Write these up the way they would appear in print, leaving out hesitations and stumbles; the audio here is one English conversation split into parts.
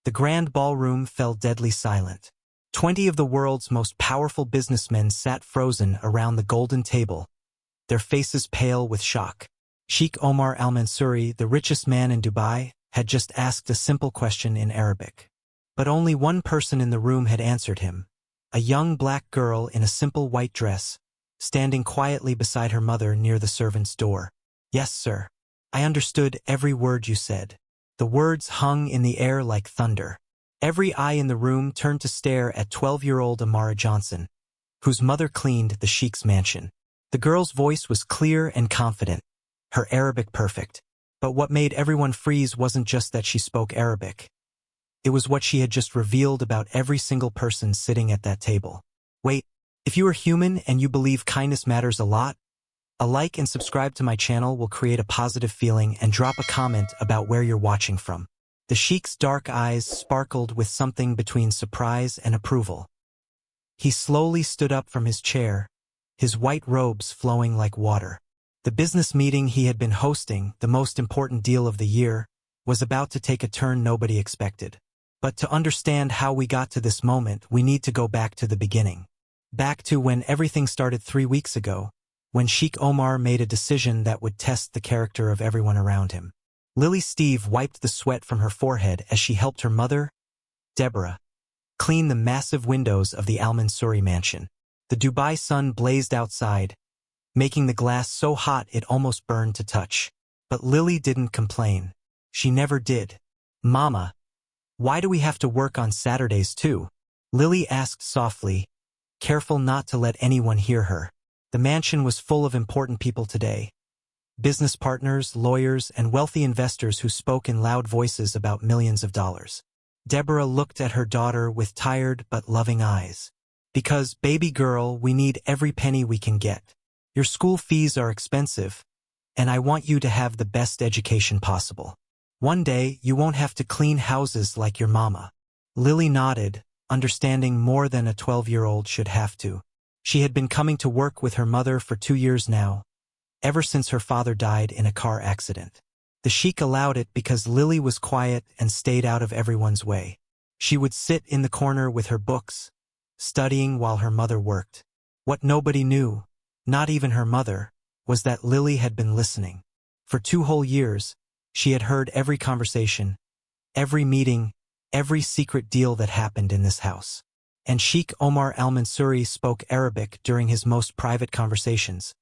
The grand ballroom fell deadly silent. 20 of the world's most powerful businessmen sat frozen around the golden table, their faces pale with shock. Sheikh Omar al-Mansouri, the richest man in Dubai, had just asked a simple question in Arabic. But only one person in the room had answered him, a young black girl in a simple white dress, standing quietly beside her mother near the servant's door. "Yes, sir. I understood every word you said." The words hung in the air like thunder. Every eye in the room turned to stare at 12-year-old Amara Johnson, whose mother cleaned the Sheikh's mansion. The girl's voice was clear and confident, her Arabic perfect. But what made everyone freeze wasn't just that she spoke Arabic. It was what she had just revealed about every single person sitting at that table. Wait, if you are human and you believe kindness matters a lot, a like and subscribe to my channel will create a positive feeling, and drop a comment about where you're watching from. The Sheikh's dark eyes sparkled with something between surprise and approval. He slowly stood up from his chair, his white robes flowing like water. The business meeting he had been hosting, the most important deal of the year, was about to take a turn nobody expected. But to understand how we got to this moment, we need to go back to the beginning. Back to when everything started 3 weeks ago, when Sheikh Omar made a decision that would test the character of everyone around him. Lily Steve wiped the sweat from her forehead as she helped her mother, Deborah, clean the massive windows of the al-Mansouri mansion. The Dubai sun blazed outside, making the glass so hot it almost burned to touch. But Lily didn't complain. She never did. "Mama, why do we have to work on Saturdays too?" Lily asked softly, careful not to let anyone hear her. The mansion was full of important people today. Business partners, lawyers, and wealthy investors who spoke in loud voices about millions of dollars. Deborah looked at her daughter with tired but loving eyes. "Because, baby girl, we need every penny we can get. Your school fees are expensive, and I want you to have the best education possible. One day, you won't have to clean houses like your mama." Lily nodded, understanding more than a 12-year-old should have to. She had been coming to work with her mother for 2 years now, ever since her father died in a car accident. The Sheikh allowed it because Lily was quiet and stayed out of everyone's way. She would sit in the corner with her books, studying while her mother worked. What nobody knew, not even her mother, was that Lily had been listening. For 2 whole years, she had heard every conversation, every meeting, every secret deal that happened in this house. And Sheikh Omar al-Mansouri spoke Arabic during his most private conversations,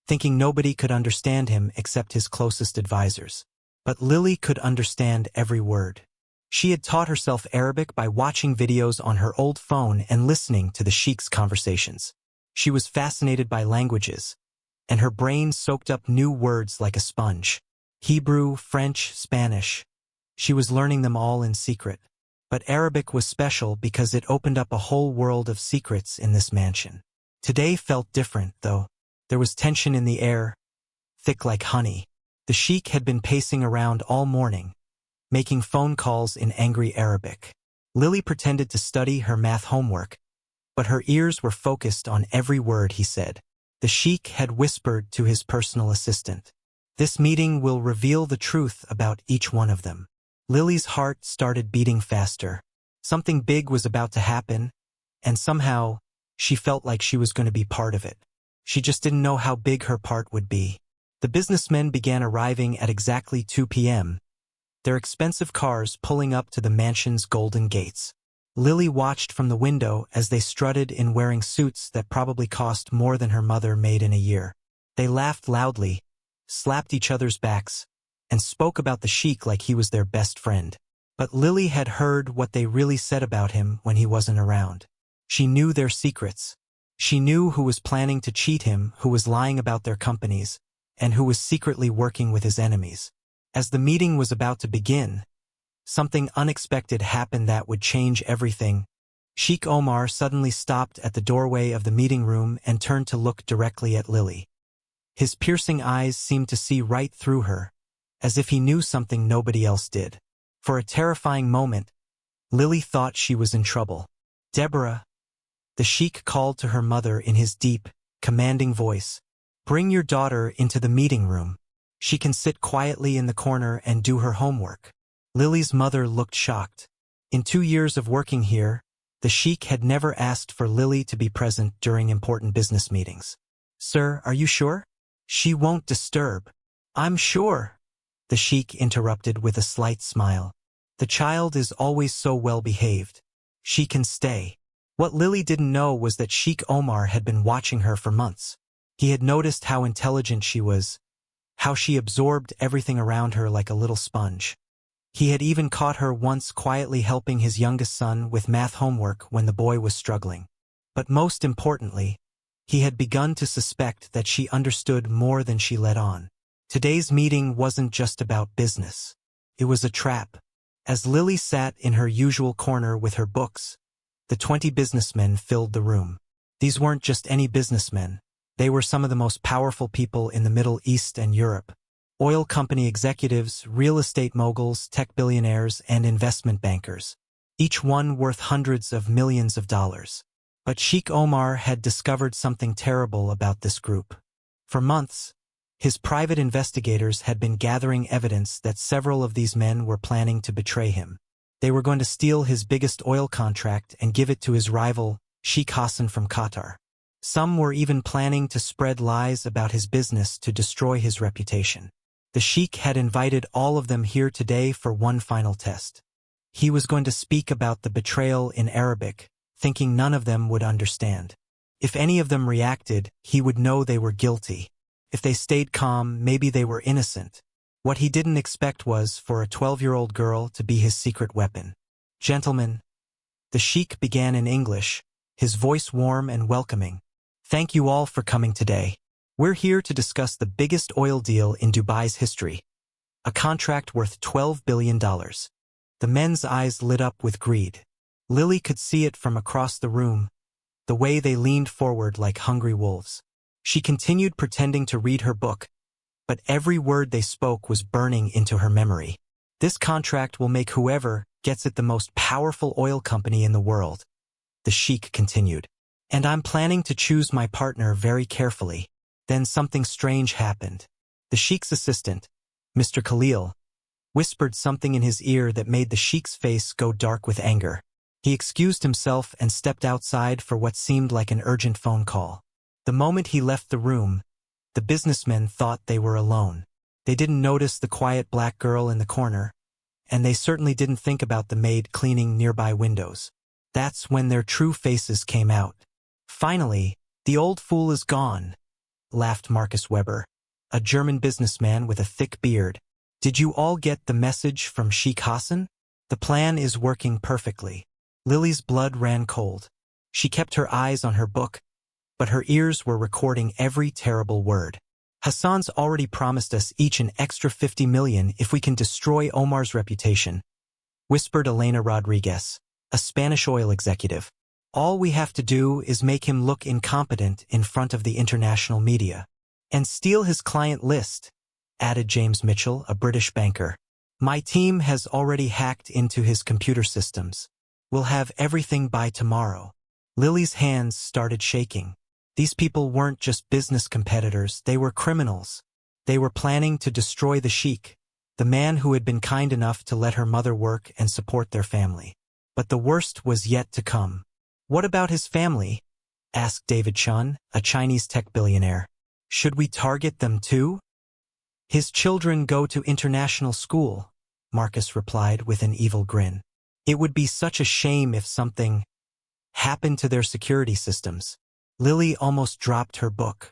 thinking nobody could understand him except his closest advisors. But Lily could understand every word. She had taught herself Arabic by watching videos on her old phone and listening to the Sheikh's conversations. She was fascinated by languages, and her brain soaked up new words like a sponge. Hebrew, French, Spanish. She was learning them all in secret. But Arabic was special because it opened up a whole world of secrets in this mansion. Today felt different, though. There was tension in the air, thick like honey. The Sheikh had been pacing around all morning, making phone calls in angry Arabic. Lily pretended to study her math homework, but her ears were focused on every word he said. The Sheikh had whispered to his personal assistant, "This meeting will reveal the truth about each one of them." Lily's heart started beating faster. Something big was about to happen, and somehow, she felt like she was going to be part of it. She just didn't know how big her part would be. The businessmen began arriving at exactly 2 p.m., their expensive cars pulling up to the mansion's golden gates. Lily watched from the window as they strutted in wearing suits that probably cost more than her mother made in a year. They laughed loudly, slapped each other's backs, and spoke about the Sheikh like he was their best friend. But Lily had heard what they really said about him when he wasn't around. She knew their secrets. She knew who was planning to cheat him, who was lying about their companies, and who was secretly working with his enemies. As the meeting was about to begin, something unexpected happened that would change everything. Sheikh Omar suddenly stopped at the doorway of the meeting room and turned to look directly at Lily. His piercing eyes seemed to see right through her, as if he knew something nobody else did. For a terrifying moment, Lily thought she was in trouble. "Deborah," the Sheikh called to her mother in his deep, commanding voice, "bring your daughter into the meeting room. She can sit quietly in the corner and do her homework." Lily's mother looked shocked. In 2 years of working here, the sheik had never asked for Lily to be present during important business meetings. "Sir, are you sure?" "She won't disturb." "I'm sure," the sheik interrupted with a slight smile. "The child is always so well behaved. She can stay." What Lily didn't know was that Sheikh Omar had been watching her for months. He had noticed how intelligent she was, how she absorbed everything around her like a little sponge. He had even caught her once quietly helping his youngest son with math homework when the boy was struggling. But most importantly, he had begun to suspect that she understood more than she let on. Today's meeting wasn't just about business. It was a trap. As Lily sat in her usual corner with her books, the 20 businessmen filled the room. These weren't just any businessmen. They were some of the most powerful people in the Middle East and Europe. Oil company executives, real estate moguls, tech billionaires, and investment bankers. Each one worth hundreds of millions of dollars. But Sheikh Omar had discovered something terrible about this group. For months, his private investigators had been gathering evidence that several of these men were planning to betray him. They were going to steal his biggest oil contract and give it to his rival, Sheikh Hassan from Qatar. Some were even planning to spread lies about his business to destroy his reputation. The sheik had invited all of them here today for one final test. He was going to speak about the betrayal in Arabic, thinking none of them would understand. If any of them reacted, he would know they were guilty. If they stayed calm, maybe they were innocent. What he didn't expect was for a 12-year-old girl to be his secret weapon. "Gentlemen," the sheik began in English, his voice warm and welcoming. "Thank you all for coming today. We're here to discuss the biggest oil deal in Dubai's history, a contract worth $12 billion. The men's eyes lit up with greed. Lily could see it from across the room, the way they leaned forward like hungry wolves. She continued pretending to read her book, but every word they spoke was burning into her memory. "This contract will make whoever gets it the most powerful oil company in the world," the sheik continued. "And I'm planning to choose my partner very carefully." Then something strange happened. The sheik's assistant, Mr. Khalil, whispered something in his ear that made the sheik's face go dark with anger. He excused himself and stepped outside for what seemed like an urgent phone call. The moment he left the room, the businessmen thought they were alone. They didn't notice the quiet black girl in the corner, and they certainly didn't think about the maid cleaning nearby windows. That's when their true faces came out. "Finally, the old fool is gone," laughed Marcus Weber, a German businessman with a thick beard. "Did you all get the message from Sheikh Hassan? The plan is working perfectly." Lily's blood ran cold. She kept her eyes on her book, but her ears were recording every terrible word. "Hassan's already promised us each an extra 50 million if we can destroy Omar's reputation," whispered Elena Rodriguez, a Spanish oil executive. "All we have to do is make him look incompetent in front of the international media. And steal his client list," added James Mitchell, a British banker. "My team has already hacked into his computer systems. We'll have everything by tomorrow." Lily's hands started shaking. These people weren't just business competitors, they were criminals. They were planning to destroy the sheik, the man who had been kind enough to let her mother work and support their family. But the worst was yet to come. "What about his family?" asked David Chun, a Chinese tech billionaire. "Should we target them too?" "His children go to international school," Marcus replied with an evil grin. "It would be such a shame if something happened to their security systems." Lily almost dropped her book.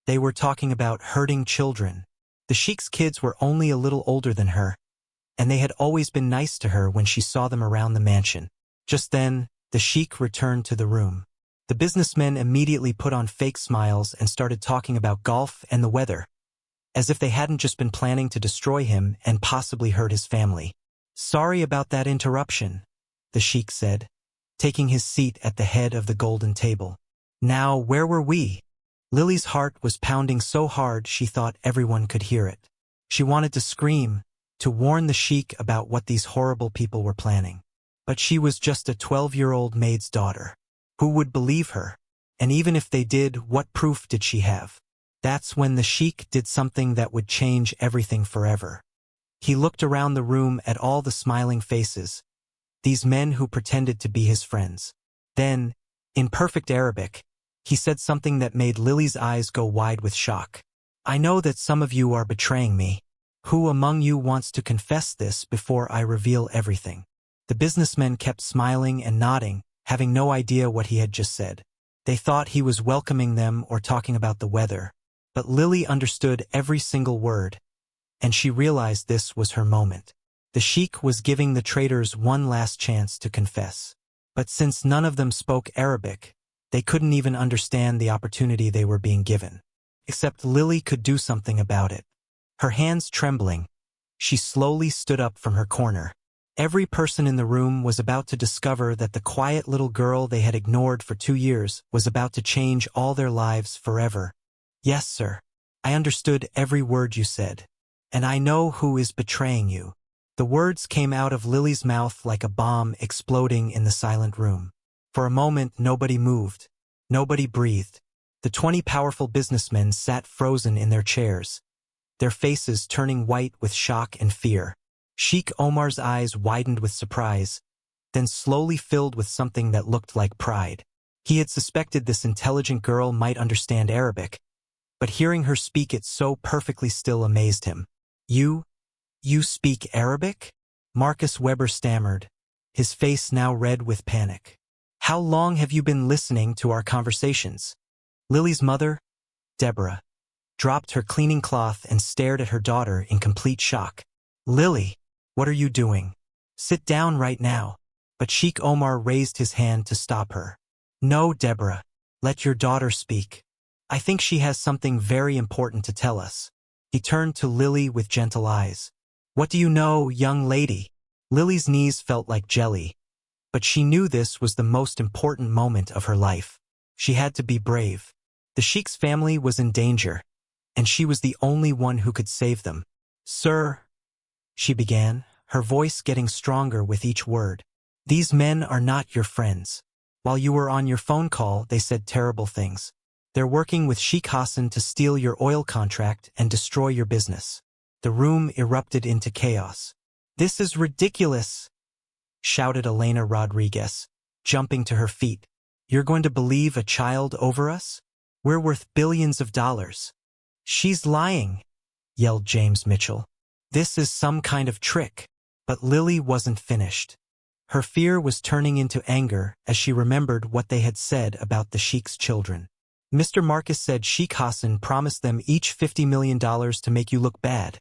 They were talking about hurting children. The sheik's kids were only a little older than her, and they had always been nice to her when she saw them around the mansion. Just then, the sheik returned to the room. The businessmen immediately put on fake smiles and started talking about golf and the weather, as if they hadn't just been planning to destroy him and possibly hurt his family. "Sorry about that interruption," the sheik said, taking his seat at the head of the golden table. "Now, where were we?" Lily's heart was pounding so hard she thought everyone could hear it. She wanted to scream, to warn the sheik about what these horrible people were planning. But she was just a 12-year-old maid's daughter. Who would believe her? And even if they did, what proof did she have? That's when the sheik did something that would change everything forever. He looked around the room at all the smiling faces, these men who pretended to be his friends. Then, in perfect Arabic, he said something that made Lily's eyes go wide with shock. "I know that some of you are betraying me. Who among you wants to confess this before I reveal everything?" The businessmen kept smiling and nodding, having no idea what he had just said. They thought he was welcoming them or talking about the weather. But Lily understood every single word, and she realized this was her moment. The sheik was giving the traitors one last chance to confess. But since none of them spoke Arabic, they couldn't even understand the opportunity they were being given. Except Lily could do something about it. Her hands trembling, she slowly stood up from her corner. Every person in the room was about to discover that the quiet little girl they had ignored for 2 years was about to change all their lives forever. "Yes, sir. I understood every word you said. And I know who is betraying you." The words came out of Lily's mouth like a bomb exploding in the silent room. For a moment, nobody moved. Nobody breathed. The 20 powerful businessmen sat frozen in their chairs, their faces turning white with shock and fear. Sheikh Omar's eyes widened with surprise, then slowly filled with something that looked like pride. He had suspected this intelligent girl might understand Arabic, but hearing her speak it so perfectly still amazed him. You speak Arabic?" Marcus Weber stammered, his face now red with panic. "How long have you been listening to our conversations?" Lily's mother, Deborah, dropped her cleaning cloth and stared at her daughter in complete shock. "Lily, what are you doing? Sit down right now." But Sheikh Omar raised his hand to stop her. "No, Deborah, let your daughter speak. I think she has something very important to tell us." He turned to Lily with gentle eyes. "What do you know, young lady?" Lily's knees felt like jelly, but she knew this was the most important moment of her life. She had to be brave. The Sheikh's family was in danger, and she was the only one who could save them. "Sir," she began, her voice getting stronger with each word, "these men are not your friends. While you were on your phone call, they said terrible things. They're working with Sheikh Hassan to steal your oil contract and destroy your business." The room erupted into chaos. "This is ridiculous," shouted Elena Rodriguez, jumping to her feet. "You're going to believe a child over us? We're worth billions of dollars." "She's lying," yelled James Mitchell. "This is some kind of trick." But Lily wasn't finished. Her fear was turning into anger as she remembered what they had said about the Sheikh's children. "Mr. Marcus said Sheikh Hassan promised them each $50 million to make you look bad,"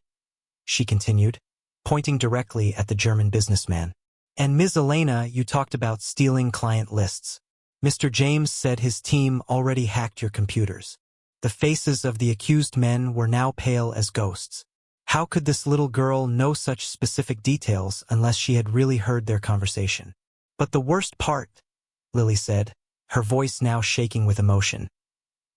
she continued, pointing directly at the German businessman. "And Ms. Elena, you talked about stealing client lists. Mr. James said his team already hacked your computers." The faces of the accused men were now pale as ghosts. How could this little girl know such specific details unless she had really heard their conversation? "But the worst part," Lily said, her voice now shaking with emotion,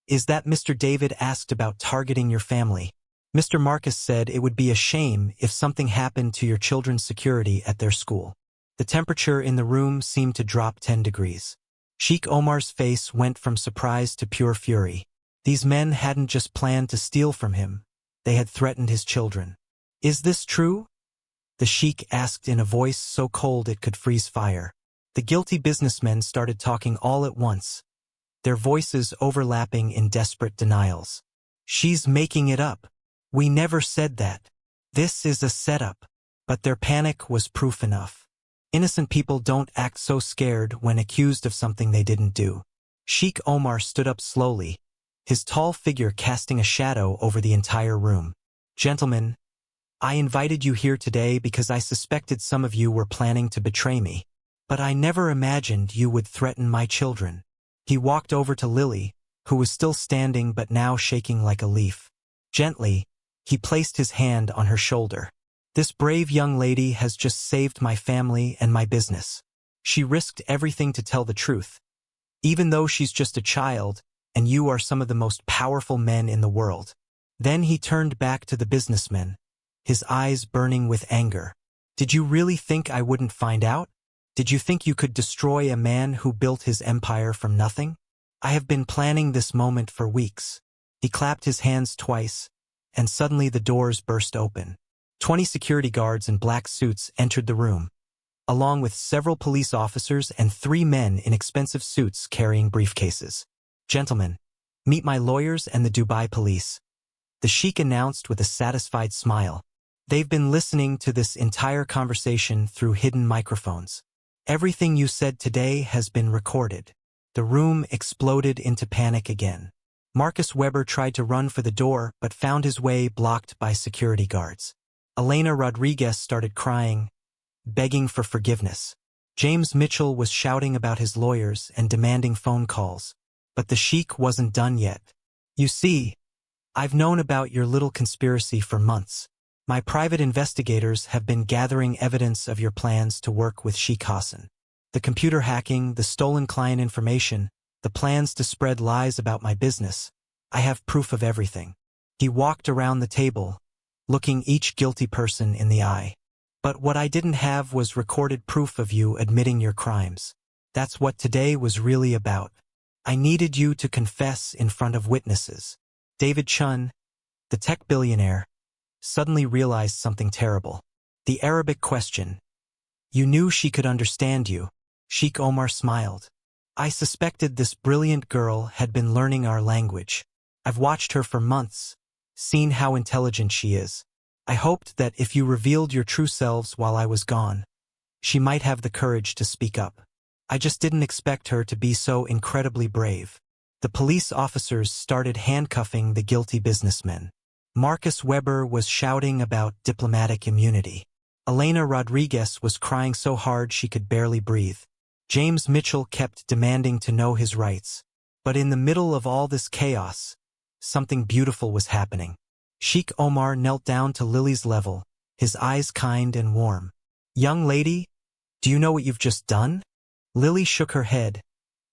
"is that Mr. David asked about targeting your family. Mr. Marcus said it would be a shame if something happened to your children's security at their school." The temperature in the room seemed to drop 10 degrees. Sheikh Omar's face went from surprise to pure fury. These men hadn't just planned to steal from him, they had threatened his children. "Is this true?" the sheik asked in a voice so cold it could freeze fire. The guilty businessmen started talking all at once, their voices overlapping in desperate denials. "She's making it up. We never said that. This is a setup." But their panic was proof enough. Innocent people don't act so scared when accused of something they didn't do. Sheikh Omar stood up slowly, his tall figure casting a shadow over the entire room. "Gentlemen, I invited you here today because I suspected some of you were planning to betray me. But I never imagined you would threaten my children." He walked over to Lily, who was still standing but now shaking like a leaf. Gently, he placed his hand on her shoulder. "This brave young lady has just saved my family and my business. She risked everything to tell the truth. Even though she's just a child, and you are some of the most powerful men in the world." Then he turned back to the businessmen, his eyes burning with anger. "Did you really think I wouldn't find out? Did you think you could destroy a man who built his empire from nothing? I have been planning this moment for weeks." He clapped his hands twice, and suddenly the doors burst open. 20 security guards in black suits entered the room, along with several police officers and 3 men in expensive suits carrying briefcases. "Gentlemen, meet my lawyers and the Dubai police," the sheik announced with a satisfied smile. "They've been listening to this entire conversation through hidden microphones. Everything you said today has been recorded." The room exploded into panic again. Marcus Weber tried to run for the door but found his way blocked by security guards. Elena Rodriguez started crying, begging for forgiveness. James Mitchell was shouting about his lawyers and demanding phone calls. But the sheik wasn't done yet. "You see, I've known about your little conspiracy for months. My private investigators have been gathering evidence of your plans to work with Sheikh Hassan. The computer hacking, the stolen client information, the plans to spread lies about my business. I have proof of everything." He walked around the table, looking each guilty person in the eye. "But what I didn't have was recorded proof of you admitting your crimes. That's what today was really about. I needed you to confess in front of witnesses." David Chun, the tech billionaire, suddenly realized something terrible. The Arabic question. "You knew she could understand you." Sheikh Omar smiled. "I suspected this brilliant girl had been learning our language. I've watched her for months, seen how intelligent she is. I hoped that if you revealed your true selves while I was gone, she might have the courage to speak up. I just didn't expect her to be so incredibly brave." The police officers started handcuffing the guilty businessmen. Marcus Weber was shouting about diplomatic immunity. Elena Rodriguez was crying so hard she could barely breathe. James Mitchell kept demanding to know his rights. But in the middle of all this chaos, something beautiful was happening. Sheikh Omar knelt down to Lily's level, his eyes kind and warm. "Young lady, do you know what you've just done?" Lily shook her head,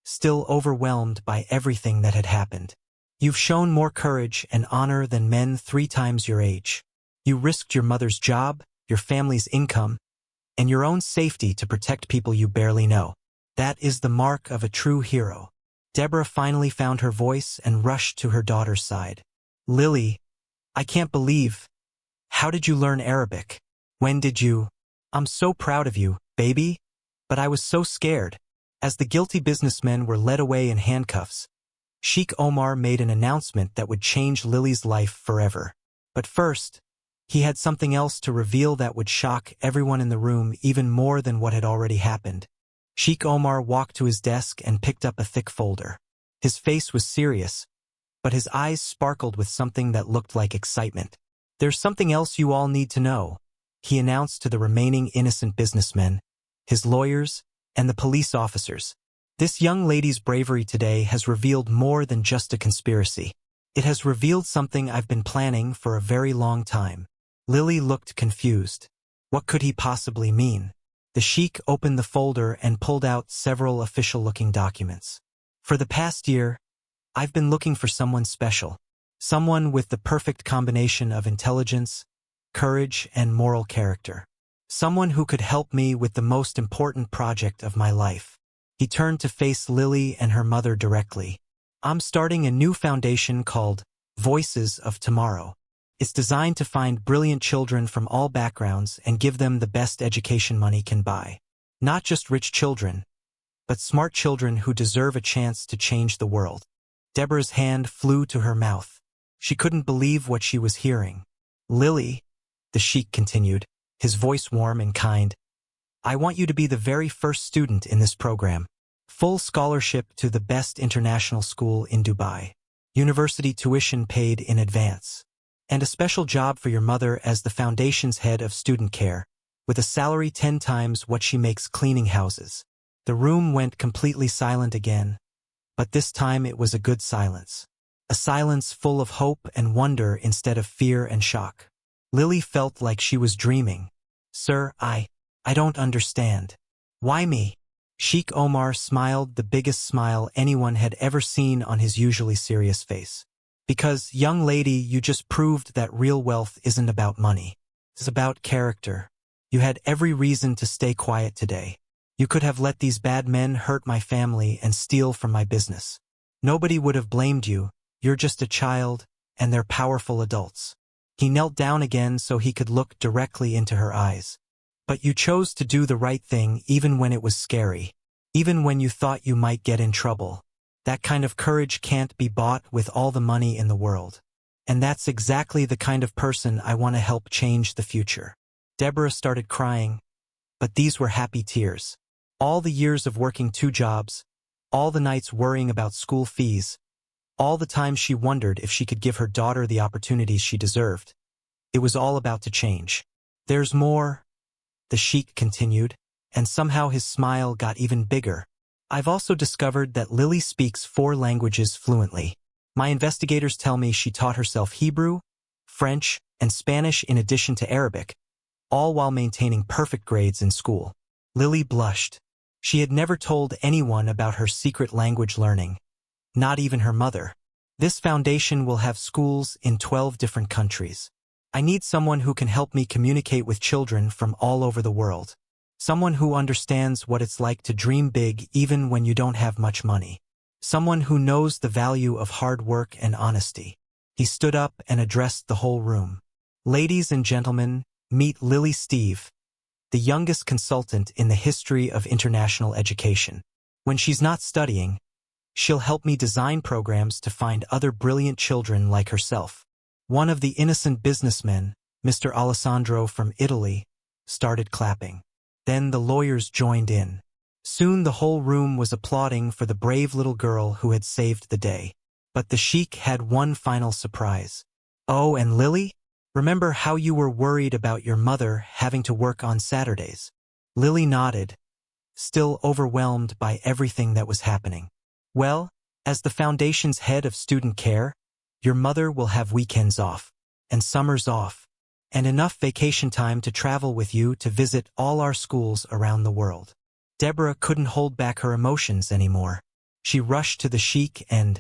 still overwhelmed by everything that had happened. "You've shown more courage and honor than men 3 times your age. You risked your mother's job, your family's income, and your own safety to protect people you barely know. That is the mark of a true hero." Deborah finally found her voice and rushed to her daughter's side. "Lily, I can't believe. How did you learn Arabic? When did you? I'm so proud of you, baby. But I was so scared." As the guilty businessmen were led away in handcuffs, Sheikh Omar made an announcement that would change Lily's life forever. But first, he had something else to reveal that would shock everyone in the room even more than what had already happened. Sheikh Omar walked to his desk and picked up a thick folder. His face was serious, but his eyes sparkled with something that looked like excitement. "There's something else you all need to know," he announced to the remaining innocent businessmen, his lawyers, and the police officers. "This young lady's bravery today has revealed more than just a conspiracy. It has revealed something I've been planning for a very long time." Lily looked confused. What could he possibly mean? The sheik opened the folder and pulled out several official-looking documents. "For the past year, I've been looking for someone special. Someone with the perfect combination of intelligence, courage, and moral character. Someone who could help me with the most important project of my life." He turned to face Lily and her mother directly. "I'm starting a new foundation called Voices of Tomorrow. It's designed to find brilliant children from all backgrounds and give them the best education money can buy. Not just rich children, but smart children who deserve a chance to change the world." Deborah's hand flew to her mouth. She couldn't believe what she was hearing. "Lily," the sheik continued, his voice warm and kind, "I want you to be the very first student in this program. Full scholarship to the best international school in Dubai. University tuition paid in advance. And a special job for your mother as the foundation's head of student care, with a salary 10 times what she makes cleaning houses." The room went completely silent again, but this time it was a good silence. A silence full of hope and wonder instead of fear and shock. Lily felt like she was dreaming. "Sir, I don't understand." "Why me?" Sheikh Omar smiled the biggest smile anyone had ever seen on his usually serious face. "Because, young lady, you just proved that real wealth isn't about money. It's about character. You had every reason to stay quiet today. You could have let these bad men hurt my family and steal from my business. Nobody would have blamed you. You're just a child, and they're powerful adults." He knelt down again so he could look directly into her eyes. But you chose to do the right thing even when it was scary. Even when you thought you might get in trouble. That kind of courage can't be bought with all the money in the world. And that's exactly the kind of person I want to help change the future. Deborah started crying, but these were happy tears. All the years of working 2 jobs, all the nights worrying about school fees, all the times she wondered if she could give her daughter the opportunities she deserved. It was all about to change. There's more, the Sheikh continued, and somehow his smile got even bigger. I've also discovered that Lily speaks 4 languages fluently. My investigators tell me she taught herself Hebrew, French, and Spanish in addition to Arabic, all while maintaining perfect grades in school. Lily blushed. She had never told anyone about her secret language learning, not even her mother. This foundation will have schools in 12 different countries. I need someone who can help me communicate with children from all over the world. Someone who understands what it's like to dream big even when you don't have much money. Someone who knows the value of hard work and honesty. He stood up and addressed the whole room. Ladies and gentlemen, meet Lily Steve, the youngest consultant in the history of international education. When she's not studying, she'll help me design programs to find other brilliant children like herself. One of the innocent businessmen, Mr. Alessandro from Italy, started clapping. Then the lawyers joined in. Soon the whole room was applauding for the brave little girl who had saved the day. But the Sheikh had one final surprise. Oh, and Lily? Remember how you were worried about your mother having to work on Saturdays? Lily nodded, still overwhelmed by everything that was happening. Well, as the Foundation's head of student care, your mother will have weekends off, and summers off, and enough vacation time to travel with you to visit all our schools around the world. Deborah couldn't hold back her emotions anymore. She rushed to the Sheikh and,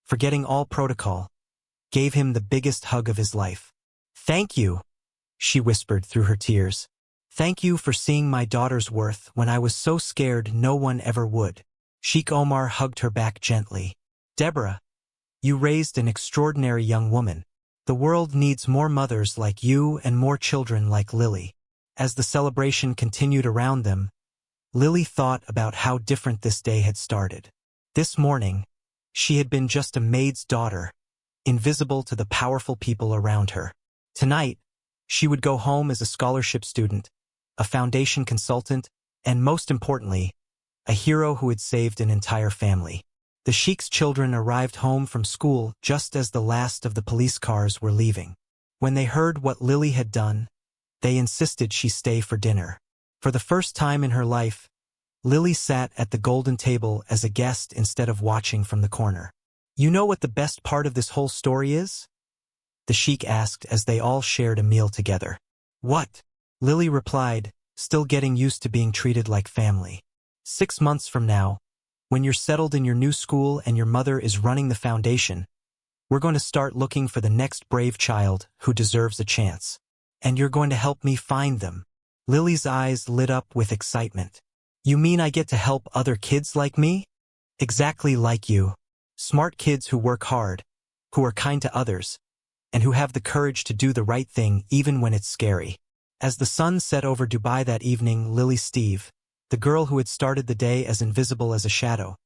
forgetting all protocol, gave him the biggest hug of his life. "Thank you," she whispered through her tears. "Thank you for seeing my daughter's worth when I was so scared no one ever would." Sheikh Omar hugged her back gently. "Deborah, you raised an extraordinary young woman. The world needs more mothers like you and more children like Lily." As the celebration continued around them, Lily thought about how different this day had started. This morning, she had been just a maid's daughter, invisible to the powerful people around her. Tonight, she would go home as a scholarship student, a foundation consultant, and most importantly, a hero who had saved an entire family. The Sheikh's children arrived home from school just as the last of the police cars were leaving. When they heard what Lily had done, they insisted she stay for dinner. For the first time in her life, Lily sat at the golden table as a guest instead of watching from the corner. "You know what the best part of this whole story is?" the Sheikh asked as they all shared a meal together. "What?" Lily replied, still getting used to being treated like family. 6 months from now, when you're settled in your new school and your mother is running the foundation, we're going to start looking for the next brave child who deserves a chance. And you're going to help me find them." Lily's eyes lit up with excitement. "You mean I get to help other kids like me?" "Exactly like you. Smart kids who work hard, who are kind to others, and who have the courage to do the right thing even when it's scary." As the sun set over Dubai that evening, Lily Steve, the girl who had started the day as invisible as a shadow,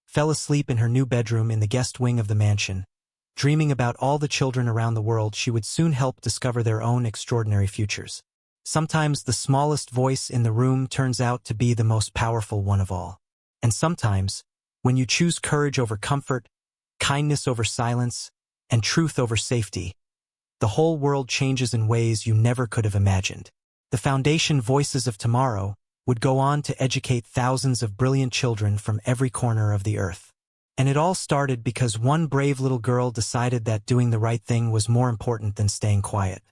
fell asleep in her new bedroom in the guest wing of the mansion, dreaming about all the children around the world she would soon help discover their own extraordinary futures. Sometimes the smallest voice in the room turns out to be the most powerful one of all. And sometimes, when you choose courage over comfort, kindness over silence, and truth over safety, the whole world changes in ways you never could have imagined. The Foundation Voices of Tomorrow would go on to educate thousands of brilliant children from every corner of the earth. And it all started because one brave little girl decided that doing the right thing was more important than staying quiet.